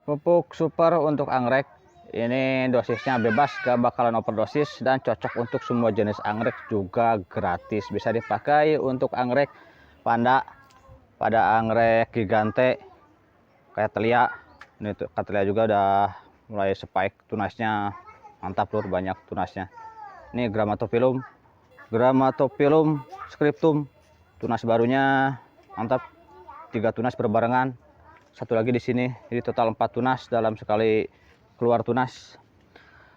Pupuk super untuk anggrek ini dosisnya bebas, gak bakalan overdosis dan cocok untuk semua jenis anggrek, juga gratis. Bisa dipakai untuk anggrek panda, pada anggrek gigante kayak telia. Ini tuh telia juga udah mulai spike tunasnya, mantap lur, banyak tunasnya. Ini Grammatophyllum scriptum, tunas barunya mantap, 3 tunas berbarengan. Satu lagi di sini, jadi total 4 tunas dalam sekali keluar tunas.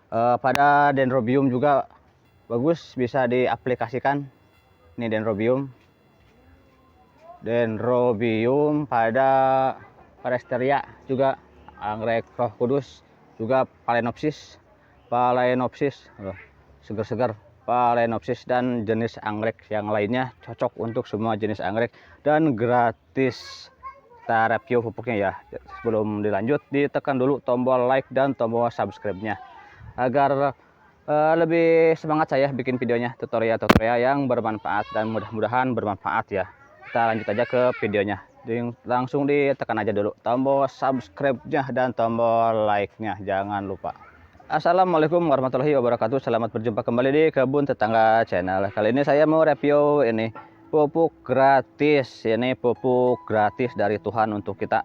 Pada dendrobium juga bagus, bisa diaplikasikan. Ini dendrobium pada paresteria juga, anggrek roh kudus juga, phalaenopsis seger-seger, phalaenopsis dan jenis anggrek yang lainnya cocok untuk semua jenis anggrek dan gratis. Kita review pupuknya ya. Sebelum dilanjut, ditekan dulu tombol like dan tombol subscribe-nya agar lebih semangat saya bikin videonya, tutorial yang bermanfaat, dan mudah-mudahan bermanfaat ya. Kita lanjut aja ke videonya. Langsung ditekan aja dulu tombol subscribe-nya dan tombol like-nya, jangan lupa. Assalamualaikum warahmatullahi wabarakatuh. Selamat berjumpa kembali di Kebun Tetangga Channel. Kali ini saya mau review ini pupuk gratis. Ini pupuk gratis dari Tuhan untuk kita.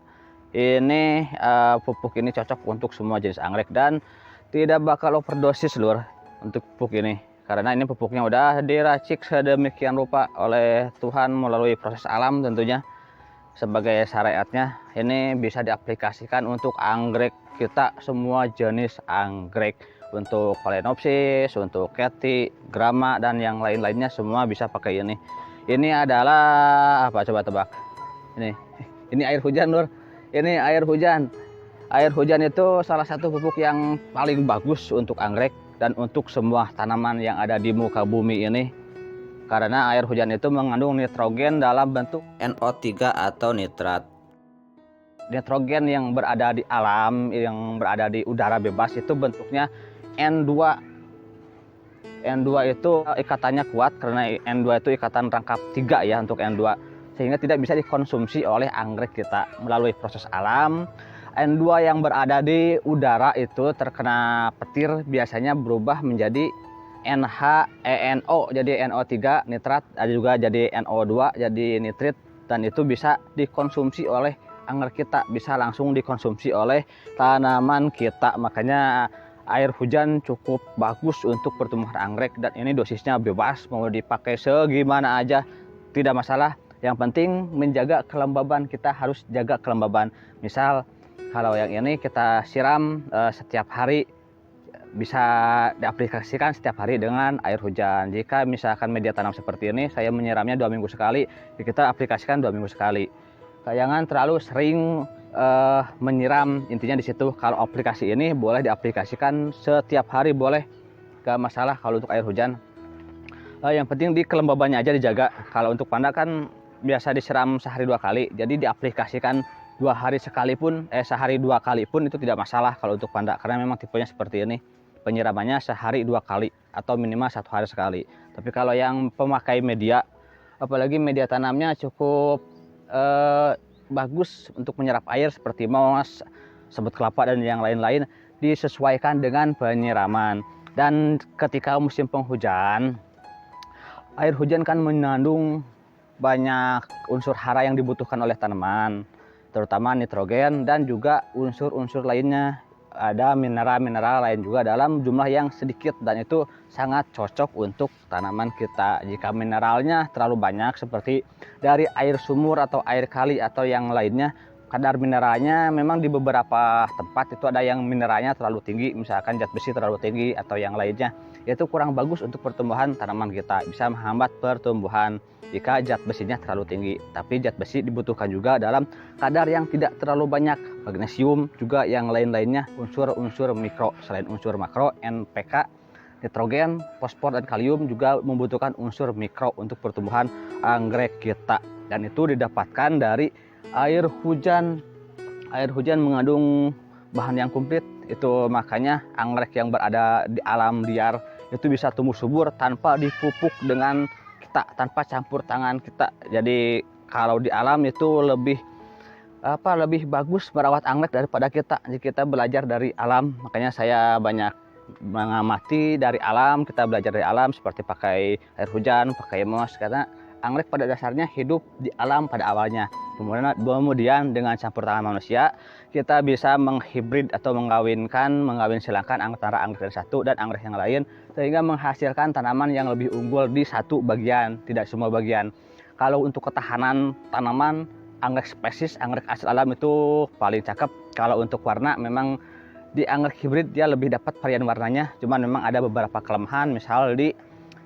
Ini pupuk ini cocok untuk semua jenis anggrek dan tidak bakal overdosis lur untuk pupuk ini, karena ini pupuknya udah diracik sedemikian rupa oleh Tuhan melalui proses alam tentunya sebagai syariatnya. Ini bisa diaplikasikan untuk anggrek kita, semua jenis anggrek, untuk phalaenopsis, untuk keti, grama dan yang lain-lainnya semua bisa pakai ini. Ini adalah apa, coba tebak? Ini air hujan lur. Ini air hujan. Air hujan itu salah satu pupuk yang paling bagus untuk anggrek dan untuk semua tanaman yang ada di muka bumi ini. Karena air hujan itu mengandung nitrogen dalam bentuk NO3 atau nitrat. Nitrogen yang berada di alam, yang berada di udara bebas itu bentuknya N2. N2 itu ikatannya kuat karena N2 itu ikatan rangkap 3 ya untuk N2, sehingga tidak bisa dikonsumsi oleh anggrek kita melalui proses alam. N2 yang berada di udara itu terkena petir biasanya berubah menjadi NHENO, jadi NO3 nitrat, ada juga jadi NO2 jadi nitrit, dan itu bisa dikonsumsi oleh anggrek kita, bisa langsung dikonsumsi oleh tanaman kita. Makanya air hujan cukup bagus untuk pertumbuhan anggrek, dan ini dosisnya bebas, mau dipakai segimana aja tidak masalah. Yang penting menjaga kelembaban, kita harus jaga kelembaban. Misal kalau yang ini kita siram setiap hari, bisa diaplikasikan setiap hari dengan air hujan. Jika misalkan media tanam seperti ini saya menyiramnya 2 minggu sekali, kita aplikasikan 2 minggu sekali. Jangan terlalu sering menyiram, intinya di situ. Kalau aplikasi ini boleh diaplikasikan setiap hari, boleh, gak masalah kalau untuk air hujan. Yang penting di kelembabannya aja dijaga. Kalau untuk panda kan biasa disiram sehari 2 kali, jadi diaplikasikan 2 hari sekalipun, sehari 2 kali pun itu tidak masalah kalau untuk panda, karena memang tipenya seperti ini, penyiramannya sehari 2 kali atau minimal 1 hari sekali. Tapi kalau yang pemakai media, apalagi media tanamnya cukup bagus untuk menyerap air seperti moss, sebut kelapa dan yang lain-lain, disesuaikan dengan penyiraman. Dan ketika musim penghujan, air hujan kan mengandung banyak unsur hara yang dibutuhkan oleh tanaman, terutama nitrogen dan juga unsur-unsur lainnya. Ada mineral-mineral lain juga dalam jumlah yang sedikit, dan itu sangat cocok untuk tanaman kita. Jika mineralnya terlalu banyak seperti dari air sumur atau air kali atau yang lainnya, kadar mineralnya memang di beberapa tempat itu ada yang mineralnya terlalu tinggi, misalkan zat besi terlalu tinggi atau yang lainnya, itu kurang bagus untuk pertumbuhan tanaman kita, bisa menghambat pertumbuhan jika zat besinya terlalu tinggi. Tapi zat besi dibutuhkan juga dalam kadar yang tidak terlalu banyak, magnesium juga yang lain-lainnya, unsur-unsur mikro selain unsur makro, NPK, nitrogen, fosfor dan kalium juga membutuhkan unsur mikro untuk pertumbuhan anggrek kita, dan itu didapatkan dari air hujan. Air hujan mengandung bahan yang komplit, itu makanya anggrek yang berada di alam liar itu bisa tumbuh subur tanpa dipupuk dengan kita, tanpa campur tangan kita. Jadi kalau di alam itu lebih lebih bagus merawat anggrek daripada kita jika kita belajar dari alam. Makanya saya banyak mengamati dari alam, kita belajar dari alam seperti pakai air hujan, pakai moss, karena anggrek pada dasarnya hidup di alam pada awalnya. Kemudian dengan campur tangan manusia, kita bisa menghibrid atau mengawin silangkan antara anggrek yang satu dan anggrek yang lain, sehingga menghasilkan tanaman yang lebih unggul di satu bagian, tidak semua bagian. Kalau untuk ketahanan tanaman, anggrek spesies, anggrek asal alam itu paling cakep. Kalau untuk warna, memang di anggrek hibrid dia lebih dapat varian warnanya. Cuman memang ada beberapa kelemahan, misal di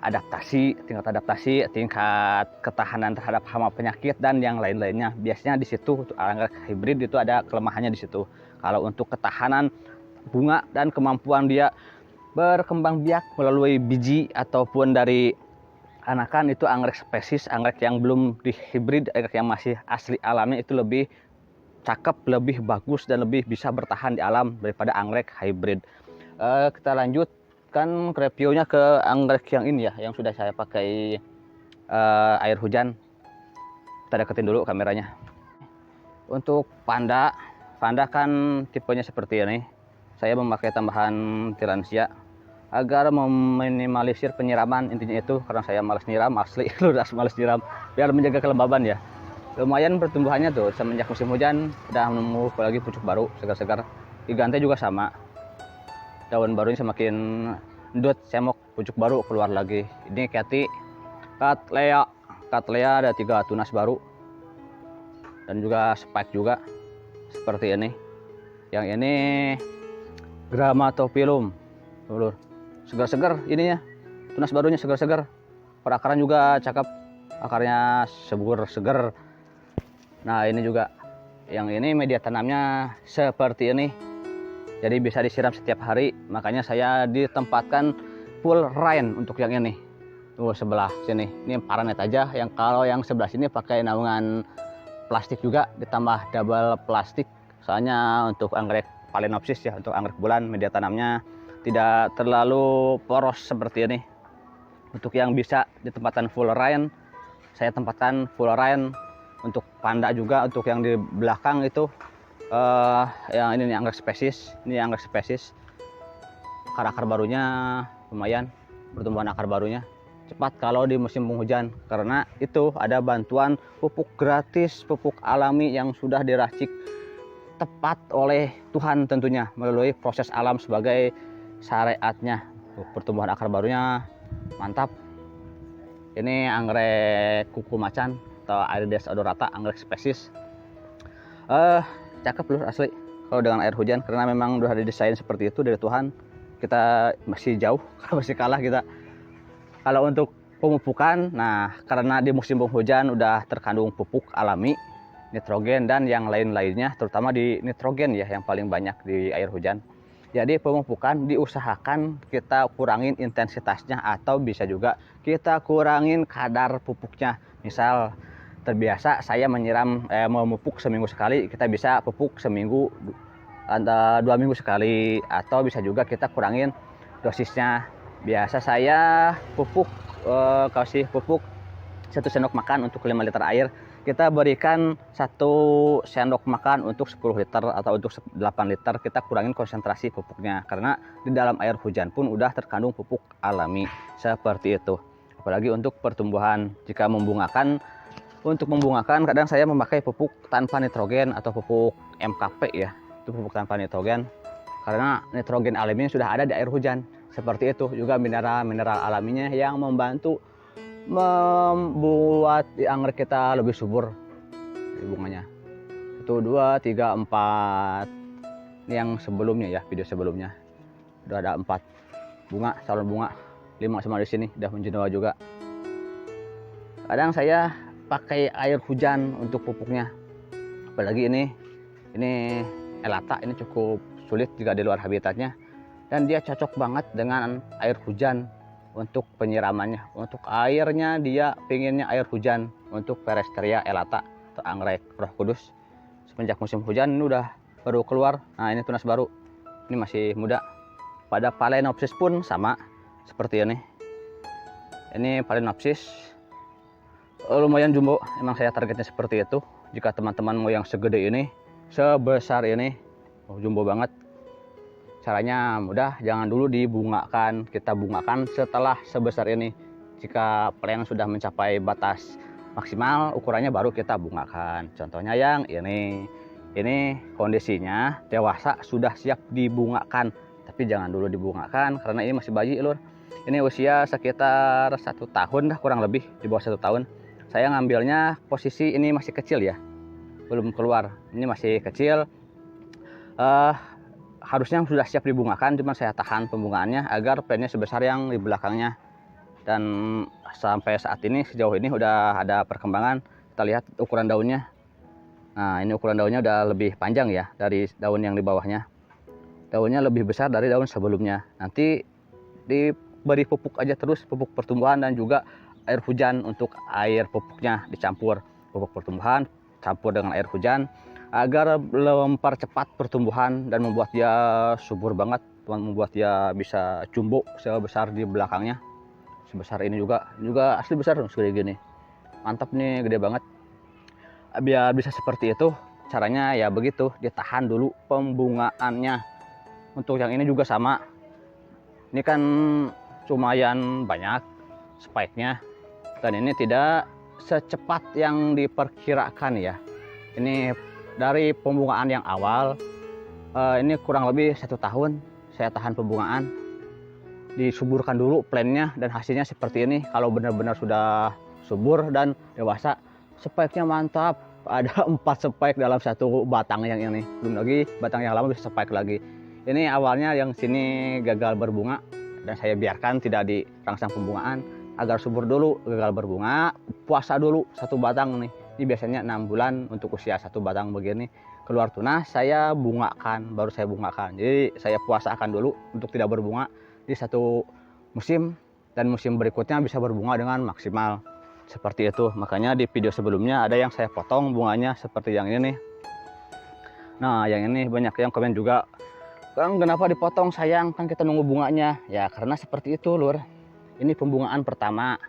tingkat adaptasi, tingkat ketahanan terhadap hama penyakit dan yang lain-lainnya. Biasanya di situ untuk anggrek hibrid itu ada kelemahannya di situ. Kalau untuk ketahanan bunga dan kemampuan dia berkembang biak melalui biji ataupun dari anakan, itu anggrek spesies, anggrek yang belum dihibrid, anggrek yang masih asli alamnya itu lebih cakep, lebih bagus dan lebih bisa bertahan di alam daripada anggrek hybrid. Kita lanjutkan reviewnya ke anggrek yang ini ya, yang sudah saya pakai air hujan. Kita deketin dulu kameranya. Untuk panda kan tipenya seperti ini. Saya memakai tambahan tiransia agar meminimalisir penyiraman, intinya itu karena saya malas nyiram, asli udah malas nyiram, biar menjaga kelembaban ya. Lumayan pertumbuhannya tuh semenjak musim hujan udah nemu lagi pucuk baru segar-segar. Diganti juga sama, daun barunya semakin endut, semok, pucuk baru keluar lagi. Ini Cattleya ada 3 tunas baru dan juga spike juga seperti ini. Yang ini Grammatophyllum, segar-segar ininya, tunas barunya segar-segar. Perakaran juga cakep, akarnya subur segar. Nah ini juga, yang ini media tanamnya seperti ini, jadi bisa disiram setiap hari. Makanya saya ditempatkan full rain untuk yang ini. Tuh sebelah sini, ini paranet aja. Yang kalau yang sebelah sini pakai naungan plastik juga, ditambah double plastik. Soalnya untuk anggrek Phalaenopsis ya, untuk anggrek bulan, media tanamnya tidak terlalu poros seperti ini. Untuk yang bisa ditempatkan full rain, saya tempatkan full rain. Untuk panda juga, untuk yang di belakang itu yang ini nih anggrek spesies. Ini anggrek spesies, akar barunya lumayan, pertumbuhan akar barunya cepat kalau di musim penghujan, karena itu ada bantuan pupuk gratis, pupuk alami yang sudah diracik tepat oleh Tuhan tentunya melalui proses alam sebagai syariatnya. Pertumbuhan akar barunya mantap. Ini anggrek kuku macan atau Aerides odorata, anggrek spesies. Cakep loh asli kalau dengan air hujan, karena memang udah didesain seperti itu dari Tuhan. Kita masih jauh, masih kalah kita. Kalau untuk pemupukan, nah karena di musim penghujan udah terkandung pupuk alami, nitrogen dan yang lain-lainnya, terutama di nitrogen ya yang paling banyak di air hujan. Jadi pemupukan diusahakan kita kurangin intensitasnya, atau bisa juga kita kurangin kadar pupuknya. Misal terbiasa saya memupuk seminggu sekali, kita bisa pupuk seminggu, 2 minggu sekali, atau bisa juga kita kurangin dosisnya. Biasa saya kasih pupuk 1 sendok makan untuk 5 liter air. Kita berikan 1 sendok makan untuk 10 liter atau untuk 8 liter. Kita kurangin konsentrasi pupuknya, karena di dalam air hujan pun udah terkandung pupuk alami seperti itu. Apalagi untuk pertumbuhan, jika membungakan, untuk membungakan kadang saya memakai pupuk tanpa nitrogen atau pupuk MKP ya, itu pupuk tanpa nitrogen, karena nitrogen alaminya sudah ada di air hujan. Seperti itu juga mineral alaminya yang membantu membuat anggrek kita lebih subur di bunganya. Itu 2, 3, 4. Ini yang sebelumnya ya, video sebelumnya udah ada 4 bunga, salon bunga, 5 sama di sini udah menjenuh juga. Kadang saya pakai air hujan untuk pupuknya, apalagi ini elata, ini cukup sulit jika di luar habitatnya, dan dia cocok banget dengan air hujan untuk penyiramannya. Untuk airnya dia pinginnya air hujan untuk Peresteria elata atau anggrek Roh Kudus. Semenjak musim hujan ini udah baru keluar. Nah ini tunas baru, ini masih muda. Pada Phalaenopsis pun sama seperti ini. Ini Phalaenopsis lumayan jumbo, emang saya targetnya seperti itu. Jika teman-teman mau yang segede ini, sebesar ini, jumbo banget. Caranya mudah, jangan dulu dibungakan. Kita bungakan setelah sebesar ini. Jika plen sudah mencapai batas maksimal ukurannya baru kita bungakan. Contohnya yang ini kondisinya dewasa sudah siap dibungakan, tapi jangan dulu dibungakan karena ini masih bayi lur. Ini usia sekitar 1 tahun dah, kurang lebih di bawah 1 tahun. Saya ngambilnya posisi ini masih kecil ya, belum keluar, ini masih kecil. Harusnya sudah siap dibungakan, cuman saya tahan pembungaannya agar plannya sebesar yang di belakangnya. Dan sampai saat ini, sejauh ini udah ada perkembangan. Kita lihat ukuran daunnya. Nah, ini ukuran daunnya udah lebih panjang ya dari daun yang di bawahnya. Daunnya lebih besar dari daun sebelumnya. Nanti diberi pupuk aja terus, pupuk pertumbuhan dan juga air hujan untuk air pupuknya dicampur. Pupuk pertumbuhan campur dengan air hujan agar mempercepat pertumbuhan dan membuat dia subur banget, membuat dia bisa jumbo sebesar di belakangnya. Sebesar ini juga asli besar segede gini, mantap nih, gede banget. Biar bisa seperti itu caranya ya begitu, ditahan dulu pembungaannya. Untuk yang ini juga sama, ini kan lumayan banyak spike-nya dan ini tidak secepat yang diperkirakan ya. Ini dari pembungaan yang awal, ini kurang lebih 1 tahun saya tahan pembungaan, disuburkan dulu plannya dan hasilnya seperti ini. Kalau benar-benar sudah subur dan dewasa, spike-nya mantap, ada 4 spike dalam 1 batang yang ini, belum lagi batang yang lama bisa spike lagi. Ini awalnya yang sini gagal berbunga dan saya biarkan tidak dirangsang pembungaan agar subur dulu, gagal berbunga, puasa dulu 1 batang nih. Ini biasanya 6 bulan untuk usia 1 batang begini keluar tunas, saya bungakan, baru saya bungakan. Jadi saya puasakan dulu untuk tidak berbunga di 1 musim, dan musim berikutnya bisa berbunga dengan maksimal seperti itu. Makanya di video sebelumnya ada yang saya potong bunganya seperti yang ini nih. Nah, yang ini banyak yang komen juga, Kang kenapa dipotong sayang, kan kita nunggu bunganya. Ya karena seperti itu lur. Ini pembungaan pertama,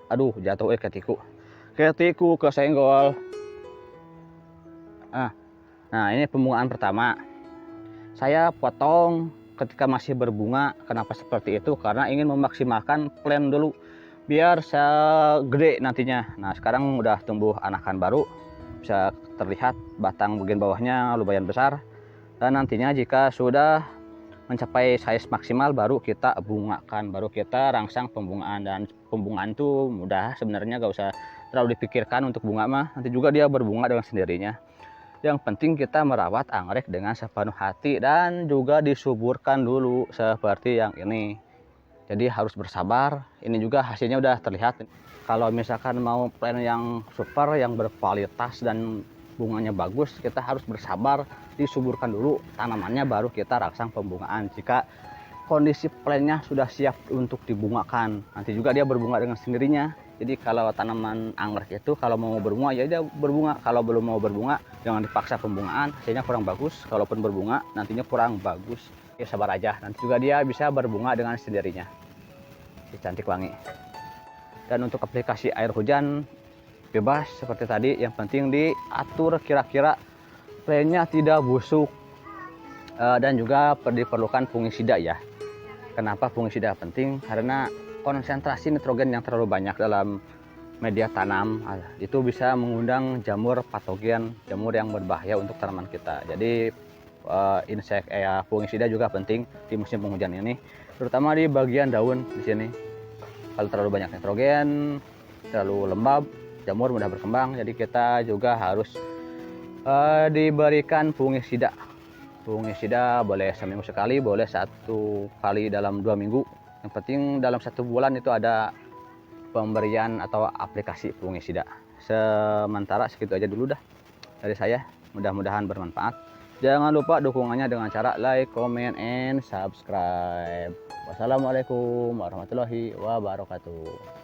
aduh jatuh ketiku kesenggol. Nah ini pembungaan pertama saya potong ketika masih berbunga. Kenapa seperti itu? Karena ingin memaksimalkan plan dulu biar segede nantinya. Nah sekarang udah tumbuh anakan baru, bisa terlihat batang bagian bawahnya lumayan besar, dan nantinya jika sudah mencapai size maksimal baru kita bungakan, baru kita rangsang pembungaan. Dan pembungaan itu mudah sebenarnya, gak usah terlalu dipikirkan untuk bunga mah, nanti juga dia berbunga dengan sendirinya. Yang penting kita merawat anggrek dengan sepenuh hati dan juga disuburkan dulu seperti yang ini. Jadi harus bersabar. Ini juga hasilnya udah terlihat. Kalau misalkan mau plan yang super, yang berkualitas dan bunganya bagus, kita harus bersabar, disuburkan dulu tanamannya baru kita rangsang pembungaan. Jika kondisi plannya sudah siap untuk dibungakan, nanti juga dia berbunga dengan sendirinya. Jadi kalau tanaman anggrek itu kalau mau berbunga ya dia berbunga, kalau belum mau berbunga jangan dipaksa pembungaan, hasilnya kurang bagus. Kalaupun berbunga nantinya kurang bagus, ya sabar aja, nanti juga dia bisa berbunga dengan sendirinya. Cantik wangi. Dan untuk aplikasi air hujan bebas seperti tadi, yang penting diatur kira-kira plannya tidak busuk, dan juga diperlukan fungisida ya. Kenapa fungisida penting? Karena konsentrasi nitrogen yang terlalu banyak dalam media tanam itu bisa mengundang jamur patogen, jamur yang berbahaya untuk tanaman kita. Jadi fungisida juga penting di musim penghujan ini, terutama di bagian daun di sini. Kalau terlalu banyak nitrogen, terlalu lembab, jamur mudah berkembang. Jadi kita juga harus diberikan fungisida. Fungisida boleh seminggu sekali, boleh 1 kali dalam 2 minggu. Yang penting dalam 1 bulan itu ada pemberian atau aplikasi fungisida. Sementara segitu aja dulu dah dari saya. Mudah-mudahan bermanfaat. Jangan lupa dukungannya dengan cara like, comment, and subscribe. Wassalamualaikum warahmatullahi wabarakatuh.